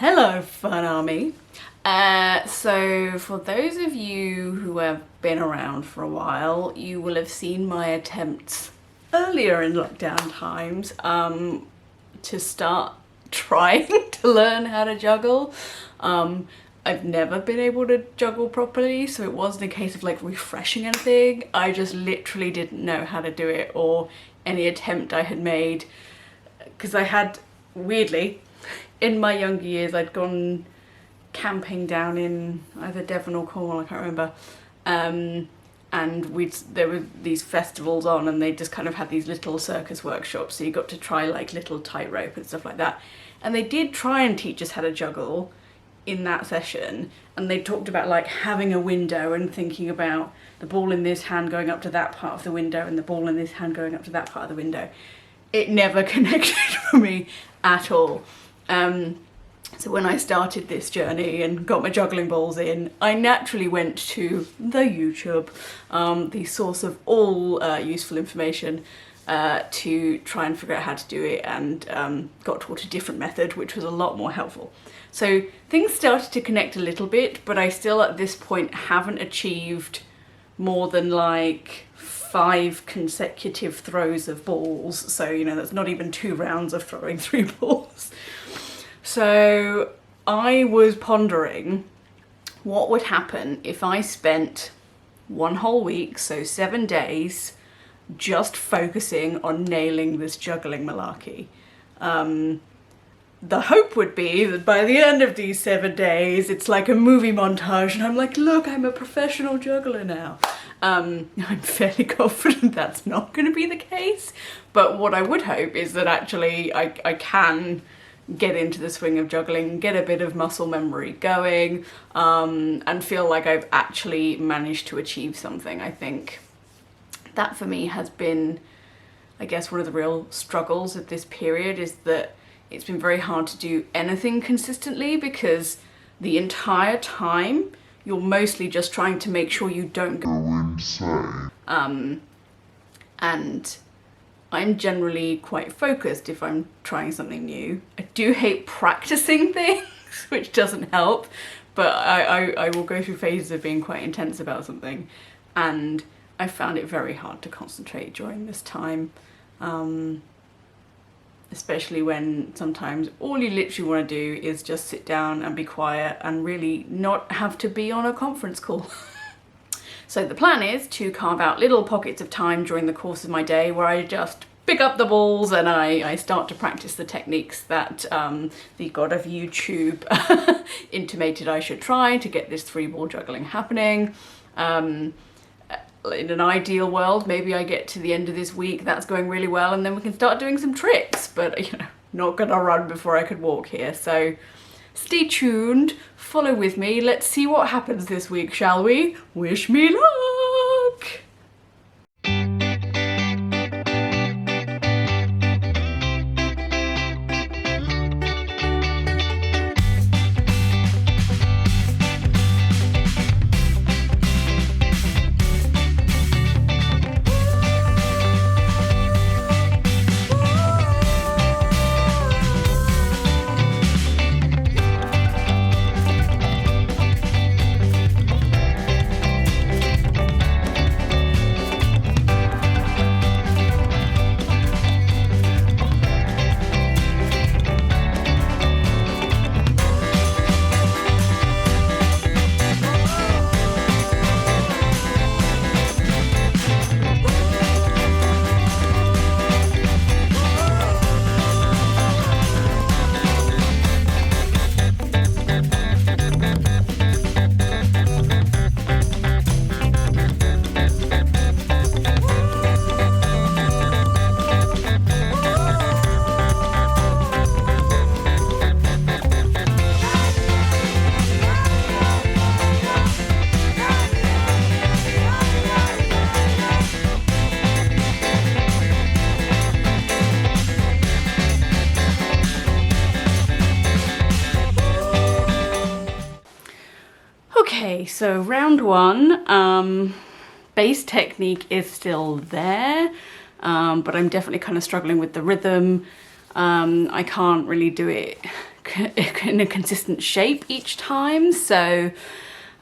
Hello, Fun Army. So for those of you who have been around for a while, you will have seen my attempts earlier in lockdown times to start trying to learn how to juggle. I've never been able to juggle properly, so it wasn't a case of like refreshing anything. I just literally didn't know how to do it, or any attempt I had made, because I had, weirdly, in my younger years, I'd gone camping down in either Devon or Cornwall, I can't remember, and there were these festivals on, and they just kind of had these little circus workshops, so you got to try like little tightrope and stuff like that. And they did try and teach us how to juggle in that session, and they talked about like having a window and thinking about the ball in this hand going up to that part of the window and the ball in this hand going up to that part of the window. It never connected for me at all. So when I started this journey and got my juggling balls in, I naturally went to the YouTube, the source of all useful information, to try and figure out how to do it, and got taught a different method, which was a lot more helpful. So things started to connect a little bit, but I still at this point haven't achieved more than like 5 consecutive throws of balls. So, you know, that's not even 2 rounds of throwing 3 balls. So I was pondering what would happen if I spent one whole week, so 7 days, just focusing on nailing this juggling malarkey. The hope would be that by the end of these 7 days, it's like a movie montage and I'm like, look, I'm a professional juggler now. I'm fairly confident that's not going to be the case, but what I would hope is that actually I can get into the swing of juggling, get a bit of muscle memory going, and feel like I've actually managed to achieve something. I think that for me has been, I guess, one of the real struggles of this period, is that it's been very hard to do anything consistently, because the entire time you're mostly just trying to make sure you don't go insane. And I'm generally quite focused if I'm trying something new. I do hate practicing things, which doesn't help, but I will go through phases of being quite intense about something, and I found it very hard to concentrate during this time, especially when sometimes all you literally want to do is just sit down and be quiet and really not have to be on a conference call. So the plan is to carve out little pockets of time during the course of my day where I just pick up the balls and I start to practice the techniques that the god of YouTube intimated I should try to get this 3-ball juggling happening. In an ideal world, maybe I get to the end of this week, that's going really well, and then we can start doing some tricks, but you know, not gonna run before I could walk here. So stay tuned, follow with me, let's see what happens this week, shall we? Wish me luck! Okay, so round 1, base technique is still there, but I'm definitely kind of struggling with the rhythm. I can't really do it in a consistent shape each time. So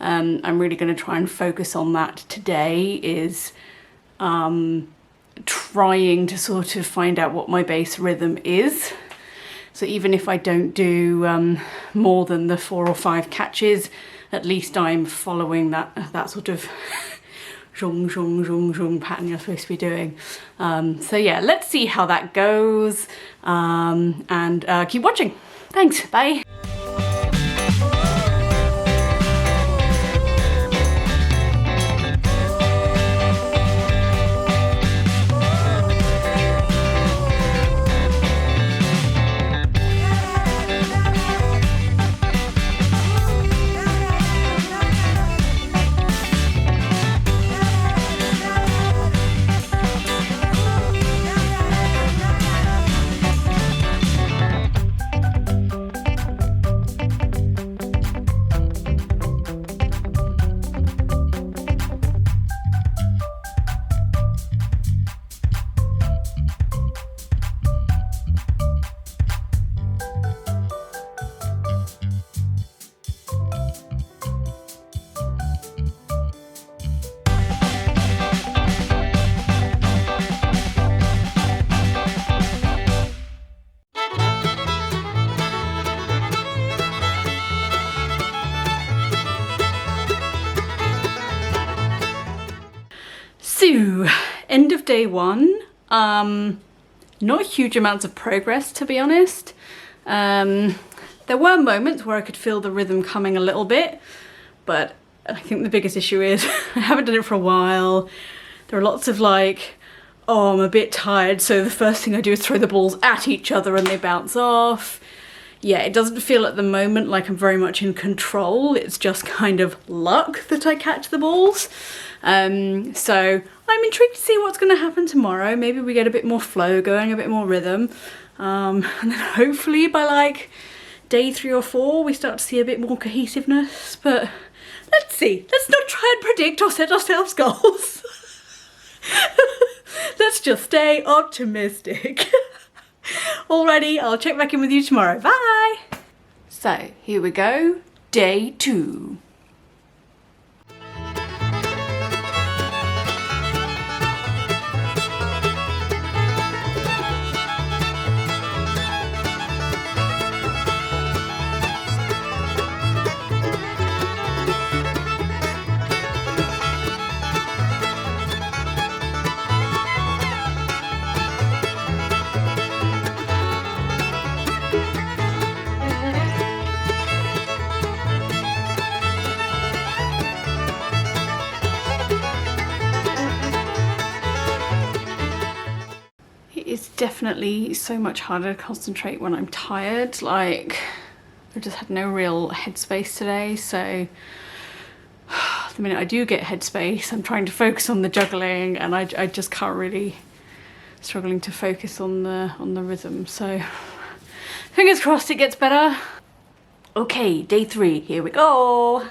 I'm really going to try and focus on that today, is trying to sort of find out what my bass rhythm is. So even if I don't do more than the 4 or 5 catches, at least I'm following that sort of zhong, zhong, zhong, zhong pattern you're supposed to be doing. So yeah, let's see how that goes, and keep watching. Thanks, bye. So, end of day one. Not huge amounts of progress, to be honest. There were moments where I could feel the rhythm coming a little bit, but I think the biggest issue is I haven't done it for a while. There are lots of like, oh, I'm a bit tired, so the first thing I do is throw the balls at each other and they bounce off. Yeah, it doesn't feel at the moment like I'm very much in control. It's just kind of luck that I catch the balls. So I'm intrigued to see what's going to happen tomorrow. Maybe we get a bit more flow going, a bit more rhythm. And then hopefully by like day 3 or 4, we start to see a bit more cohesiveness. But let's see. Let's not try and predict or set ourselves goals. Let's just stay optimistic. Alrighty, I'll check back in with you tomorrow. Bye! So, here we go. Day 2. It's definitely so much harder to concentrate when I'm tired. Like, I've just had no real headspace today, so the minute I do get headspace, I'm trying to focus on the juggling, and I just can't really, struggling to focus on the rhythm. So fingers crossed it gets better. Okay, day 3, here we go.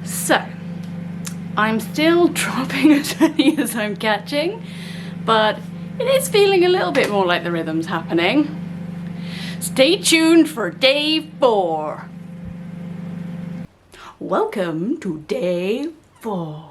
So, I'm still dropping as many as I'm catching, but it is feeling a little bit more like the rhythm's happening. Stay tuned for day 4. Welcome to day 4.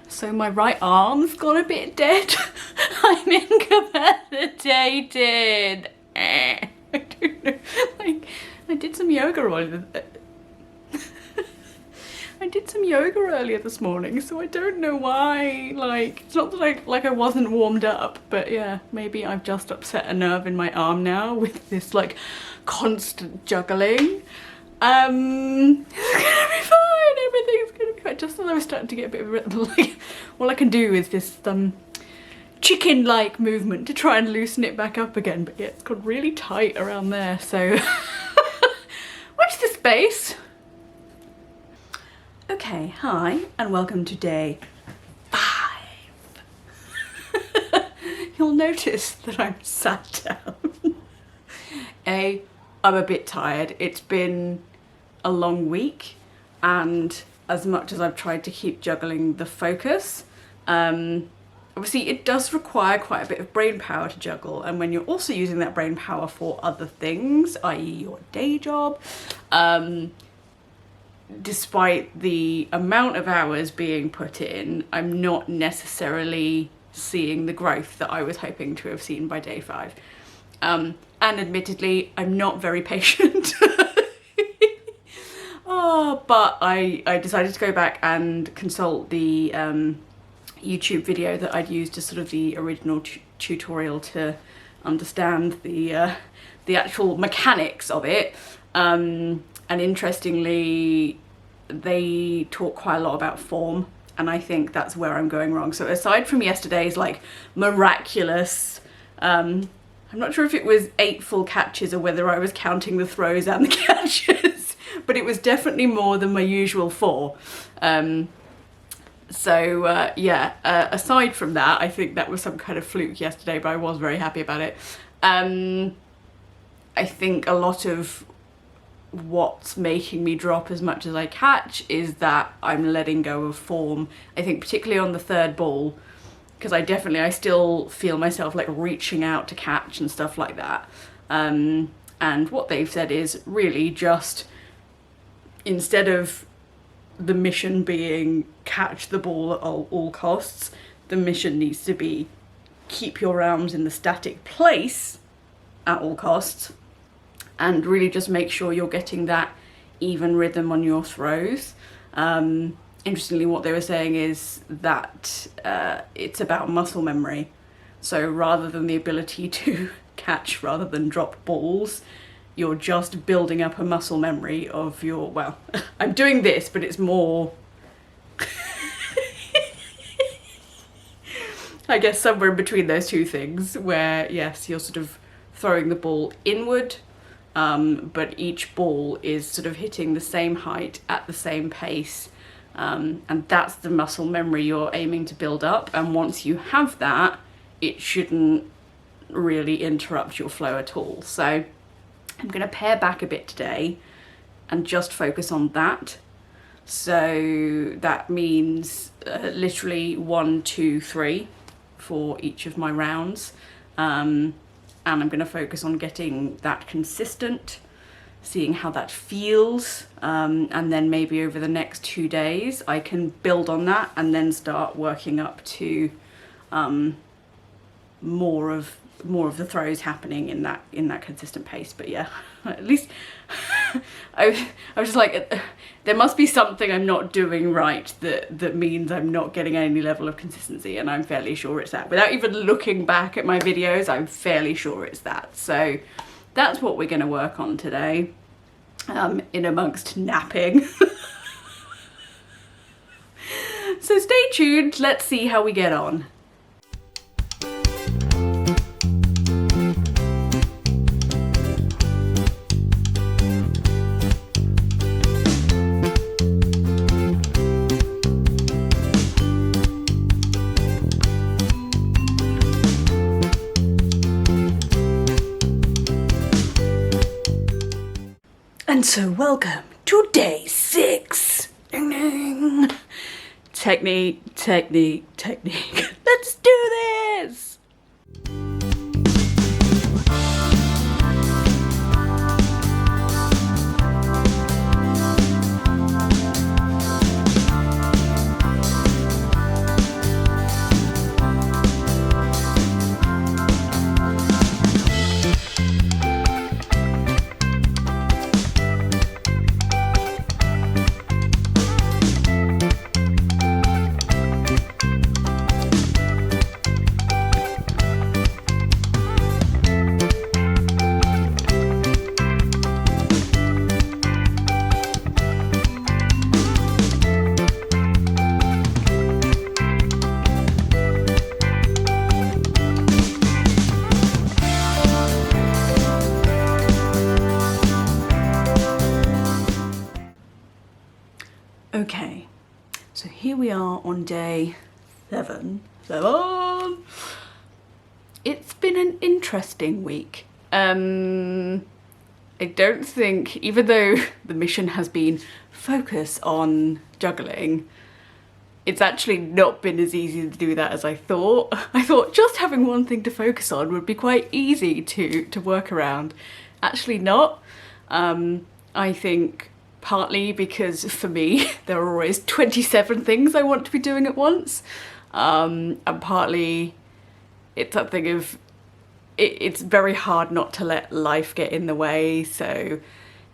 So my right arm's gone a bit dead. I'm incapacitated. I don't know. Like, I did some yoga earlier. I did some yoga earlier this morning, so I don't know why. Like, it's not that I wasn't warmed up, but yeah, maybe I've just upset a nerve in my arm now with this like constant juggling. It's gonna be fine. Everything's gonna be fine. Just as I was starting to get a bit of like, all I can do is this chicken-like movement to try and loosen it back up again. But yeah, it's got really tight around there. So watch this space. Okay, hi, and welcome to day 5. You'll notice that I'm sat down. I'm a bit tired. It's been a long week, and as much as I've tried to keep juggling the focus, obviously it does require quite a bit of brain power to juggle, and when you're also using that brain power for other things, i.e. your day job, despite the amount of hours being put in, I'm not necessarily seeing the growth that I was hoping to have seen by day 5. And admittedly, I'm not very patient. But I decided to go back and consult the YouTube video that I'd used as sort of the original tutorial to understand the actual mechanics of it. And interestingly, they talk quite a lot about form, and I think that's where I'm going wrong. So aside from yesterday's like miraculous, I'm not sure if it was 8 full catches or whether I was counting the throws and the catches, but it was definitely more than my usual 4. Aside from that, I think that was some kind of fluke yesterday, but I was very happy about it. I think a lot of what's making me drop as much as I catch is that I'm letting go of form. I think particularly on the 3rd ball, because I still feel myself like reaching out to catch and stuff like that. And what they've said is really just, instead of the mission being catch the ball at all costs, the mission needs to be keep your arms in the static place at all costs, and really just make sure you're getting that even rhythm on your throws. Interestingly, what they were saying is that it's about muscle memory. So rather than the ability to catch rather than drop balls, you're just building up a muscle memory of your, well, I'm doing this, but it's more, I guess somewhere in between those two things, where yes, you're sort of throwing the ball inward, but each ball is sort of hitting the same height at the same pace. And that's the muscle memory you're aiming to build up. And once you have that, it shouldn't really interrupt your flow at all. So I'm going to pare back a bit today and just focus on that. So that means literally 1, 2, 3 for each of my rounds. And I'm going to focus on getting that consistent, seeing how that feels, and then maybe over the next 2 days I can build on that and then start working up to more of more of the throws happening in that consistent pace. But yeah, at least I was just like, there must be something I'm not doing right that means I'm not getting any level of consistency, and I'm fairly sure it's that. Without even looking back at my videos, I'm fairly sure it's that. So that's what we're going to work on today, in amongst napping. So stay tuned, let's see how we get on. And so welcome to day 6. Ding, ding. Technique, technique, technique. Let's do this! Okay, so here we are on day 7. It's been an interesting week. I don't think, even though the mission has been focus on juggling, it's actually not been as easy to do that as I thought. I thought just having one thing to focus on would be quite easy to work around. Actually not. I think partly because for me there are always 27 things I want to be doing at once, and partly it's that thing of it's very hard not to let life get in the way. So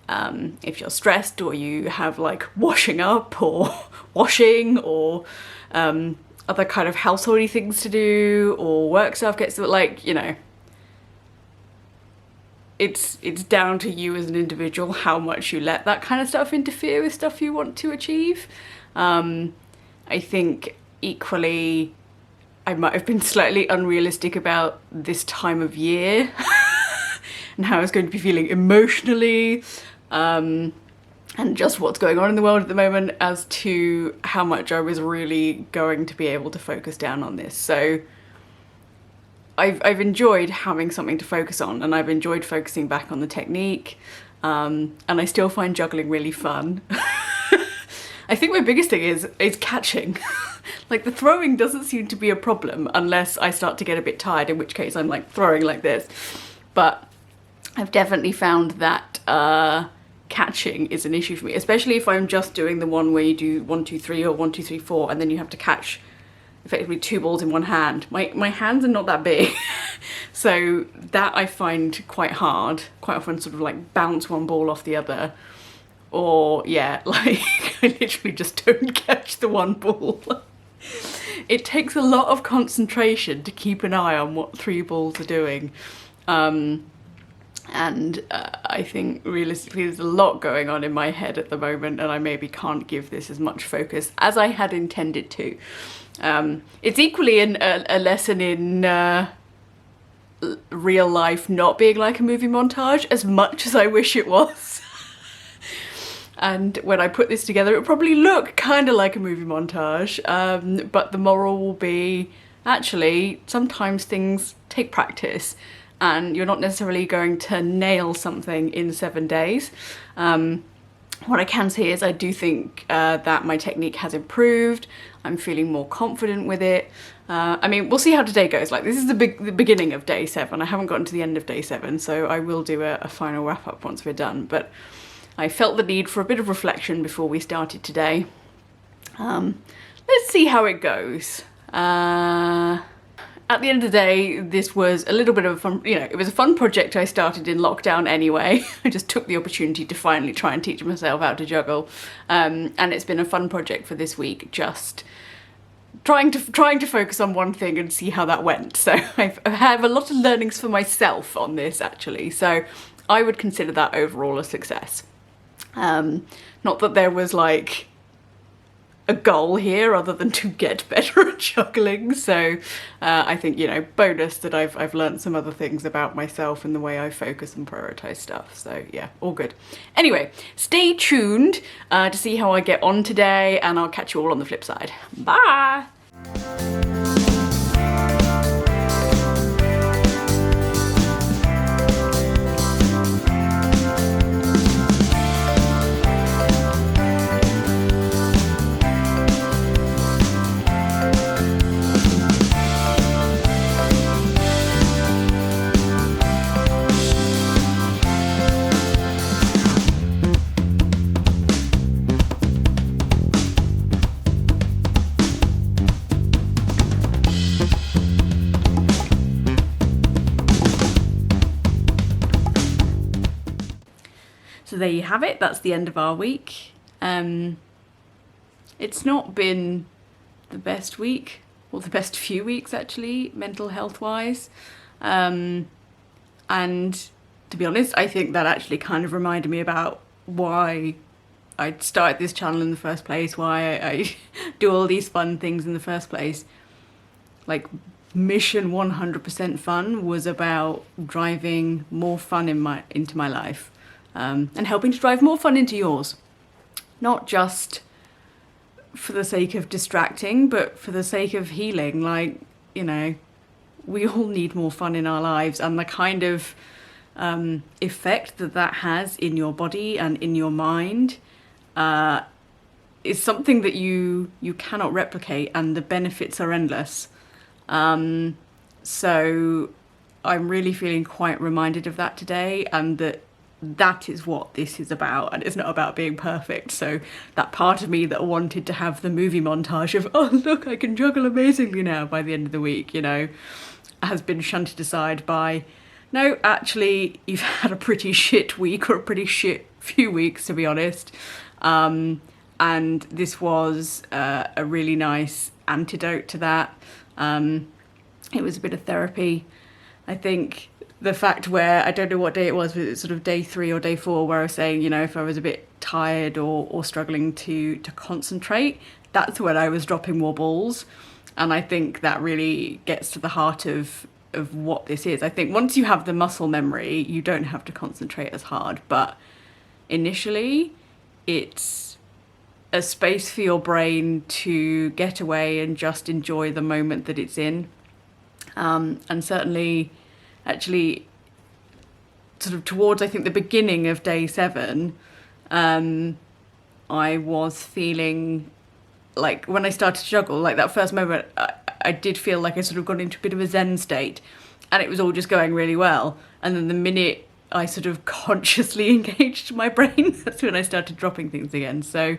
if you're stressed, or you have like washing up or washing, or other kind of householdy things to do, or work stuff gets, like, you know, it's down to you as an individual how much you let that kind of stuff interfere with stuff you want to achieve. I think equally I might have been slightly unrealistic about this time of year and how I was going to be feeling emotionally, and just what's going on in the world at the moment, as to how much I was really going to be able to focus down on this. So I've enjoyed having something to focus on, and I've enjoyed focusing back on the technique, and I still find juggling really fun. I think my biggest thing is catching. Like, the throwing doesn't seem to be a problem unless I start to get a bit tired, in which case I'm like throwing like this. But I've definitely found that catching is an issue for me, especially if I'm just doing the one where you do 1, 2, 3 or 1, 2, 3, 4, and then you have to catch effectively 2 balls in one hand. My hands are not that big, so that I find quite hard. Quite often sort of like bounce one ball off the other, or yeah, like I literally just don't catch the one ball. It takes a lot of concentration to keep an eye on what 3 balls are doing, and I think realistically there's a lot going on in my head at the moment, and I maybe can't give this as much focus as I had intended to. It's equally a lesson in real life not being like a movie montage, as much as I wish it was. And when I put this together, it'll probably look kind of like a movie montage, but the moral will be, actually, sometimes things take practice, and you're not necessarily going to nail something in 7 days. What I can say is I do think that my technique has improved. I'm feeling more confident with it. I mean, we'll see how today goes. Like, this is the beginning of day 7. I haven't gotten to the end of day 7, so I will do a final wrap up once we're done. But I felt the need for a bit of reflection before we started today. Let's see how it goes. And at the end of the day, this was a little bit of a fun, it was a fun project I started in lockdown anyway. I just took the opportunity to finally try and teach myself how to juggle. And it's been a fun project for this week, just trying to focus on one thing and see how that went. So I have a lot of learnings for myself on this, actually. So I would consider that overall a success. Not that there was like a goal here other than to get better at juggling, so I think, bonus that I've learned some other things about myself and the way I focus and prioritize stuff, so yeah, all good. Anyway, stay tuned to see how I get on today, and I'll catch you all on the flip side. Bye! So there you have it, that's the end of our week. It's not been the best week, or the best few weeks actually, mental health wise. And to be honest, I think that actually kind of reminded me about why I started this channel in the first place, why I do all these fun things in the first place. Like, mission 100% fun was about driving more fun into my life. And helping to drive more fun into yours. Not just for the sake of distracting, but for the sake of healing. Like, we all need more fun in our lives, and the kind of effect that has in your body and in your mind is something that you cannot replicate, and the benefits are endless. So I'm really feeling quite reminded of that today, and that is what this is about, and it's not about being perfect. So that part of me that wanted to have the movie montage of, oh look, I can juggle amazingly now by the end of the week, has been shunted aside by, no, actually you've had a pretty shit week, or a pretty shit few weeks, to be honest. And this was a really nice antidote to that. It was a bit of therapy. I think the fact where, I don't know what day it was, but it's sort of day 3 or day 4, where I was saying, if I was a bit tired or struggling to concentrate, that's when I was dropping more balls. And I think that really gets to the heart of what this is. I think once you have the muscle memory, you don't have to concentrate as hard. But initially, it's a space for your brain to get away and just enjoy the moment that it's in. And certainly, actually, sort of towards, I think, the beginning of day 7, I was feeling like, when I started to juggle, like that first moment, I did feel like I sort of got into a bit of a zen state, and it was all just going really well. And then the minute I sort of consciously engaged my brain, that's when I started dropping things again. So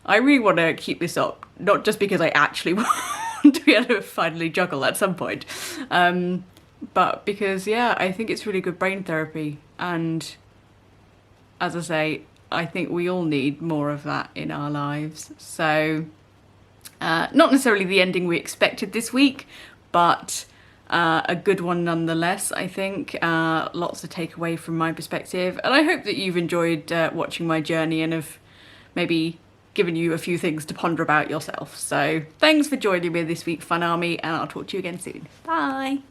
I really want to keep this up, not just because I actually want to be able to finally juggle at some point, but because, yeah, I think it's really good brain therapy. And as I say, I think we all need more of that in our lives. So not necessarily the ending we expected this week, but a good one nonetheless, I think. Lots to take away from my perspective. And I hope that you've enjoyed watching my journey and have maybe given you a few things to ponder about yourself. So thanks for joining me this week, Fun Army, and I'll talk to you again soon. Bye!